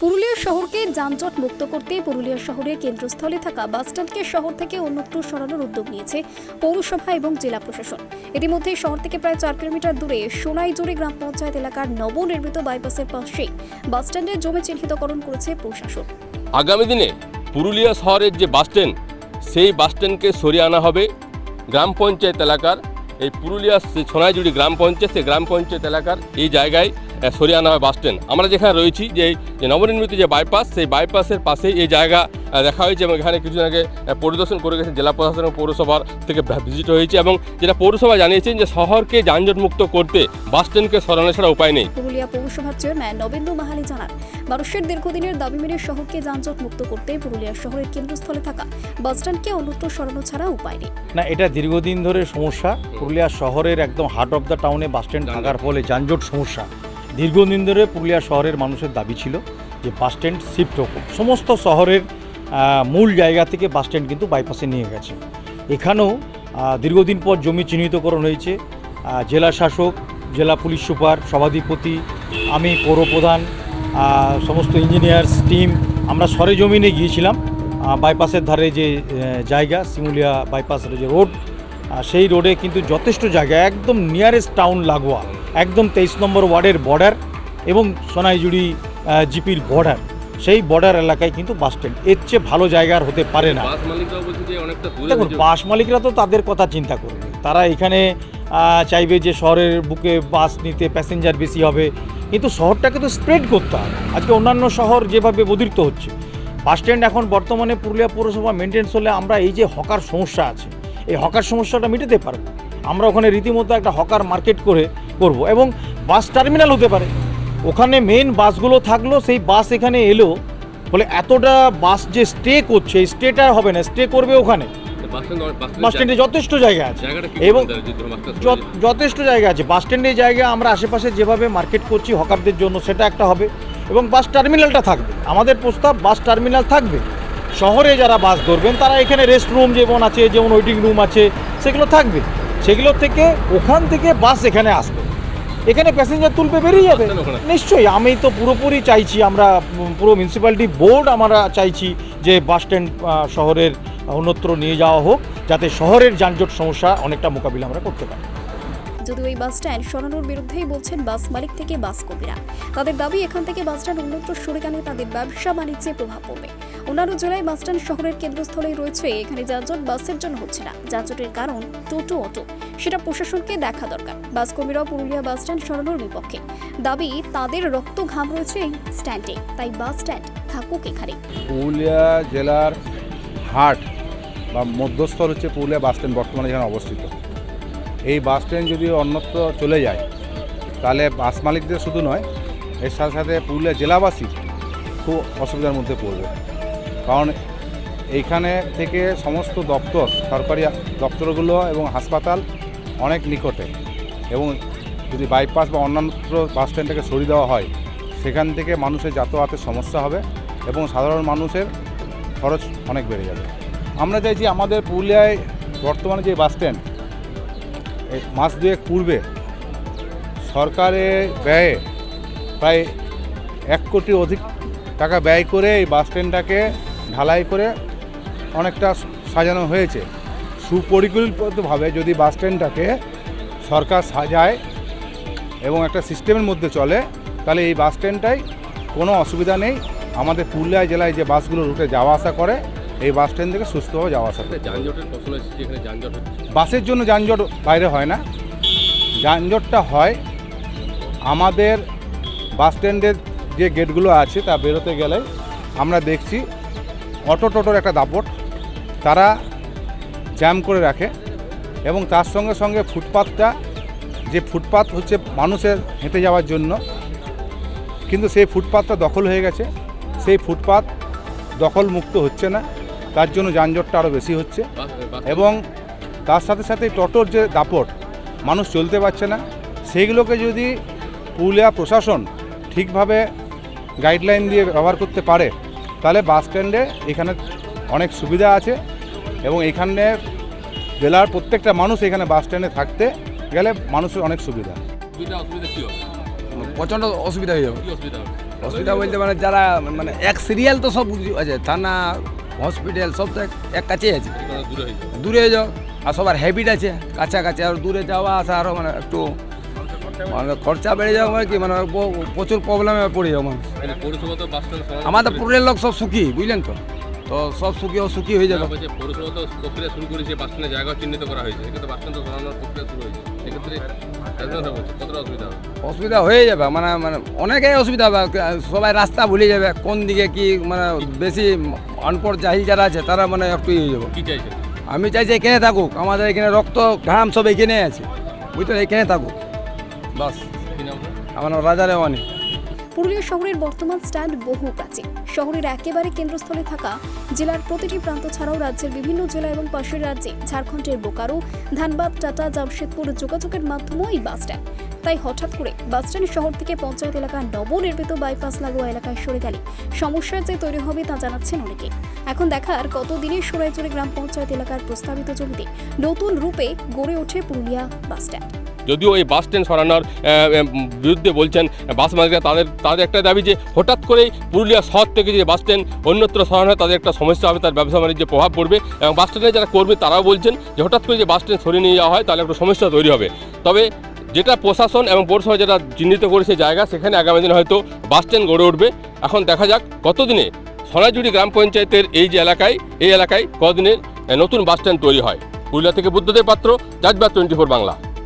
পুরুলিয়া শহরকে যানজট মুক্ত করতে পুরুলিয়া শহরের কেন্দ্রস্থলে থাকা বাসস্ট্যান্ডকে শহর থেকে অন্যত্র সরানোর উদ্যোগ নিয়েছে পৌরসভা এবং জেলা প্রশাসন। ইতিমধ্যে শহর থেকে প্রায় 4 কিলোমিটার দূরে সোনাইজুড়ি গ্রাম পঞ্চায়েত এলাকার নবনির্মিত বাইপাসের পাশে বাসস্ট্যান্ডের জমি চিহ্নিতকরণ করেছে প্রশাসন। আগামী দিনে পুরুলিয়া শহরের যে বাসস্ট্যান্ড সেই বাসস্ট্যান্ডকে সরিয়ে আনা হবে গ্রাম পঞ্চায়েত এলাকার এই পুরুলিয়া সোনাইজুড়ি গ্রাম পঞ্চায়েত সেই গ্রাম পঞ্চায়েত এলাকার এই জায়গায় সরিয়ে আনা হয় বাসস্ট্যান্ড। আমরা যেখানে রয়েছি যে নবনির্মিত যে বাইপাস সেই বাইপাসের পাশেই এই জায়গা দেখা হয়েছে এবং এখানে কিছুদিন আগে পরিদর্শন করে গেছেন জেলা প্রশাসন এবং পৌরসভার থেকে ভিজিট হয়েছে এবং যেটা পৌরসভা জানিয়েছেন যে শহরকে যানজটমুক্ত করতে বাসস্ট্যান্ডকে সরানো ছাড়া উপায় নেই। পুরুলিয়া পৌরসভার চেয়ারম্যান নবেন্দু মাহালি জানান, মানুষের দীর্ঘদিনের দাবি মেনে শহরকে যানজট মুক্ত করতে পুরুলিয়া শহরের কেন্দ্রস্থলে থাকা বাসস্ট্যান্ডকে অন্যত্র সরানো ছাড়া উপায় নেই। না, এটা দীর্ঘদিন ধরে সমস্যা। পুরুলিয়া শহরের একদম হার্ট অফ দ্য টাউনে বাসস্ট্যান্ড থাকার ফলে যানজট সমস্যা দীর্ঘদিন ধরে পুরুলিয়া শহরের মানুষের দাবি ছিল যে বাসস্ট্যান্ড শিফট হোক। সমস্ত শহরের মূল জায়গা থেকে বাসস্ট্যান্ড কিন্তু বাইপাসে নিয়ে গেছে। এখানেও দীর্ঘদিন পর জমি চিহ্নিতকরণ হয়েছে। জেলা শাসক, জেলা পুলিশ সুপার, সভাধিপতি, আমি পৌরপ্রধান, সমস্ত ইঞ্জিনিয়ার্স টিম আমরা সরেজমিনে গিয়েছিলাম। বাইপাসের ধারে যে জায়গা শিমুলিয়া বাইপাসের যে রোড, সেই রোডে কিন্তু যথেষ্ট জায়গা একদম নিয়ারেস্ট টাউন লাগোয়া, একদম 23 নম্বর ওয়ার্ডের বর্ডার এবং সোনাইজুড়ি জিপির বর্ডার, সেই বর্ডার এলাকায় কিন্তু বাসস্ট্যান্ড এর চেয়ে ভালো জায়গা আর হতে পারে না। দেখুন, বাস মালিকরা তো তাদের কথা চিন্তা করবে, তারা এখানে চাইবে যে শহরের বুকে বাস নিতে প্যাসেঞ্জার বেশি হবে, কিন্তু শহরটাকে তো স্প্রেড করতে হবে। আজকে অন্যান্য শহর যেভাবে বর্ধিত হচ্ছে, বাসস্ট্যান্ড এখন বর্তমানে পুরুলিয়া পৌরসভা মেনটেন্স হলে আমরা এই যে হকার সমস্যা আছে এই হকার সমস্যাটা মেটাতে পারবো। আমরা ওখানে রীতিমতো একটা হকার মার্কেট করব এবং বাস টার্মিনাল হতে পারে, ওখানে মেন বাসগুলো থাকলো, সেই বাস এখানে এলো বলে এতটা বাস যে স্টে করছে এই স্টেটা হবে না, স্টে করবে ওখানে। বাসস্ট্যান্ডে যথেষ্ট জায়গা আছে এবং যথেষ্ট জায়গা আছে বাসস্ট্যান্ডের জায়গা আমরা আশেপাশে যেভাবে মার্কেট করছি হকারদের জন্য সেটা একটা হবে এবং বাস টার্মিনালটা থাকবে। আমাদের প্রস্তাব বাস টার্মিনাল থাকবে, শহরে যারা বাস ধরবেন তারা এখানে রেস্ট রুম যেমন আছে, যেমন ওয়েটিং রুম আছে, সেগুলো থাকবে। সেগুলো থেকে ওখান থেকে বাস এখানে আসবে, এখানে প্যাসেঞ্জার তুলবে, বেরিয়ে যাবে। নিশ্চয়ই আমি তো পুরোপুরি চাইছি, আমরা পুরো মিউনিসিপ্যালিটি বোর্ড আমরা চাইছি যে বাসস্ট্যান্ড শহরের অন্যত্র নিয়ে যাওয়া হোক, যাতে শহরের যানজট সমস্যা অনেকটা মোকাবিলা আমরা করতে পারি। যদিও এই বাস স্ট্যান্ড সরানোর বিরুদ্ধেই বলছেন বাস মালিক থেকে বাস কর্মীরা। তাদের দাবি এখান থেকে বাস স্ট্যান্ড অন্যত্র সরে গেলে তাদের ব্যবসা বাণিজ্যে প্রভাব পড়বে। অন্যান্য জেলায় বাস স্ট্যান্ড শহরের কেন্দ্রস্থলেই রয়েছে, এখানে যানজট বাসের জন্য হচ্ছে না, যানজটের কারণ টোটো অটো, সেটা প্রশাসনকে দেখা দরকার। বাস কর্মীরাও পুরুলিয়া বাস স্ট্যান্ড সরানোর বিপক্ষে, দাবি তাদের রক্ত ঘাম রয়েছে এই স্ট্যান্ডে, তাই বাস স্ট্যান্ড থাকুক এখানে। পুরুলিয়া জেলার হাট বা মধ্যস্থল হচ্ছে পুরুলিয়া বাস স্ট্যান্ড, বর্তমানে যেখানে অবস্থিত। এই বাস স্ট্যান্ড যদি অন্যত্র চলে যায় তাহলে বাস মালিকদের শুধু নয়, এর সাথে সাথে পুরুলিয়া জেলাবাসী খুব অসুবিধার মধ্যে পড়বে। কারণ এইখানে থেকে সমস্ত দপ্তর, সরকারি দপ্তরগুলো এবং হাসপাতাল অনেক নিকটে, এবং যদি বাইপাস বা অন্যান্য বাস স্ট্যান্ডটাকে সরিয়ে দেওয়া হয় সেখান থেকে মানুষের যাতায়াতের সমস্যা হবে এবং সাধারণ মানুষের খরচ অনেক বেড়ে যাবে। আমরা চাইছি আমাদের পুরুলিয়ায় বর্তমানে যে বাস স্ট্যান্ড, মাস দুয়েক পূর্বে সরকারের ব্যয়ে প্রায় 1 কোটি অধিক টাকা ব্যয় করে এই বাস স্ট্যান্ডটাকে ঢালাই করে অনেকটা সাজানো হয়েছে। সুপরিকল্পিতভাবে যদি বাস স্ট্যান্ডটাকে সরকার সাজায় এবং একটা সিস্টেমের মধ্যে চলে, তাহলে এই বাস স্ট্যান্ডটাই কোনো অসুবিধা নেই। আমাদের পুরুলিয়া জেলায় যে বাসগুলো রুটে যাওয়া আসা করে এই বাস স্ট্যান্ড থেকে সুস্থভাবে যাওয়া আসা করে। বাসের জন্য যানজট বাইরে হয় না, যানজটটা হয় আমাদের বাস স্ট্যান্ডের যে গেটগুলো আছে তা বেরোতে গেলে আমরা দেখছি অটো টোটোর একটা দাপট, তারা জ্যাম করে রাখে এবং তার সঙ্গে সঙ্গে ফুটপাথটা, যে ফুটপাথ হচ্ছে মানুষের হেঁটে যাওয়ার জন্য, কিন্তু সেই ফুটপাথটা দখল হয়ে গেছে, সেই ফুটপাথ দখল মুক্ত হচ্ছে না, তার জন্য যানজটটা আরও বেশি হচ্ছে। এবং তার সাথে সাথে টোটোর যে দাপট, মানুষ চলতে পারছে না, সেইগুলোকে যদি পুরুলিয়া প্রশাসন ঠিকভাবে গাইডলাইন দিয়ে ব্যবহার করতে পারে তাহলে বাস স্ট্যান্ডে এখানে অনেক সুবিধা আছে এবং এখানে জেলার প্রত্যেকটা মানুষ এখানে বাস স্ট্যান্ডে থাকতে গেলে মানুষের অনেক সুবিধা। অসুবিধা কি হবে? প্রচণ্ড অসুবিধা হয়ে যাবে। অসুবিধা বলতে মানে যারা মানে এক সিরিয়াল তো সব আছে, থানা হসপিটাল সব তো এক কাছেই আছে, দূরে হয়ে যাবে। দূরে যাও আর সবার হ্যাবিট আছে কাছাকাছি, আর দূরে যাওয়া আসা আরও মানে একটু মানে খরচা বেড়ে যাওয়া মানে কি মানে প্রচুর প্রবলেমে পড়ে যাও মানুষ। মানে পৌরসভা তো বাস স্ট্যান্ড আমাদের পুরুলিয়ার লোক সব সুখী, বুঝলেন তো, তো সব সুখী হয়ে যাবে। পৌরসভা তো প্রক্রিয়া শুরু করেছে, বাস স্ট্যান্ডের জায়গা চিহ্নিত করা হয়েছে, কিন্তু বাস স্ট্যান্ড তো সরানোর প্রক্রিয়া শুরু হয়েছে, এক্ষেত্রে কতটা অসুবিধা হবে? অসুবিধা হয়ে যাবে, মানে মানে অনেকেই অসুবিধা হবে, সবাই রাস্তা ভুলে যাবে কোন দিকে কি, মানে বেশি অনপড় জাহিল যারা আছে তারা মানে একটু ইয়ে হয়ে যাবে। কি চাইছে? আমি চাইছি এখানে থাকুক, আমাদের এখানে রক্ত ঘাম সব এখানে আছে, বুঝতে এখানে থাকুক বাস। কি নাম? আমার নাম রাজা রেওয়ানি। পুরুলিয়া শহরের বর্তমান স্ট্যান্ড বহু প্রাচীন। শহরের একেবারে কেন্দ্রস্থলে থাকা জেলার প্রতিটি প্রান্ত ছাড়াও রাজ্যের বিভিন্ন জেলা এবং পাশের রাজ্যে ঝাড়খণ্ডের বোকারো, ধানবাদ, টাটা, জামশেদপুর যোগাযোগের মাধ্যমও এই বাস স্ট্যান্ড। তাই হঠাৎ করে বাস স্ট্যান্ড শহর থেকে পঞ্চায়েত এলাকার নবনির্মিত বাইপাস লাগোয়া এলাকায় সরে গেলে সমস্যার যে তৈরি হবে তা জানাচ্ছেন অনেকে। এখন দেখার কতদিনে সোনাইচুরি গ্রাম পঞ্চায়েত এলাকার প্রস্তাবিত জমিতে নতুন রূপে গড়ে ওঠে পুরুলিয়া বাস স্ট্যান্ড। যদিও এই বাস স্ট্যান্ড সরানোর বিরুদ্ধে বলছেন বাস মালিকরা, তাদের একটা দাবি যে হঠাৎ করেই পুরুলিয়া শহর থেকে যে বাস স্ট্যান্ড অন্যত্র সরানো হয় তাদের একটা সমস্যা হবে, তার ব্যবসা বাণিজ্যে প্রভাব পড়বে, এবং বাস স্ট্যান্ডে যারা কর্মী তারাও বলছেন যে হঠাৎ করে যে বাস স্ট্যান্ড সরিয়ে নিয়ে যাওয়া হয় তাহলে একটা সমস্যা তৈরি হবে। তবে যেটা প্রশাসন এবং পৌরসভা যেটা চিহ্নিত করেছে জায়গা, সেখানে আগামী দিনে হয়তো বাস স্ট্যান্ড গড়ে উঠবে। এখন দেখা যাক কতদিনে সোনাইজুড়ি গ্রাম পঞ্চায়েতের এই যে এই এলাকায় কতদিনের নতুন বাস স্ট্যান্ড তৈরি হয়। পুরুলিয়া থেকে বুদ্ধদেব পাত্র, জাজবাত 24 বাংলা।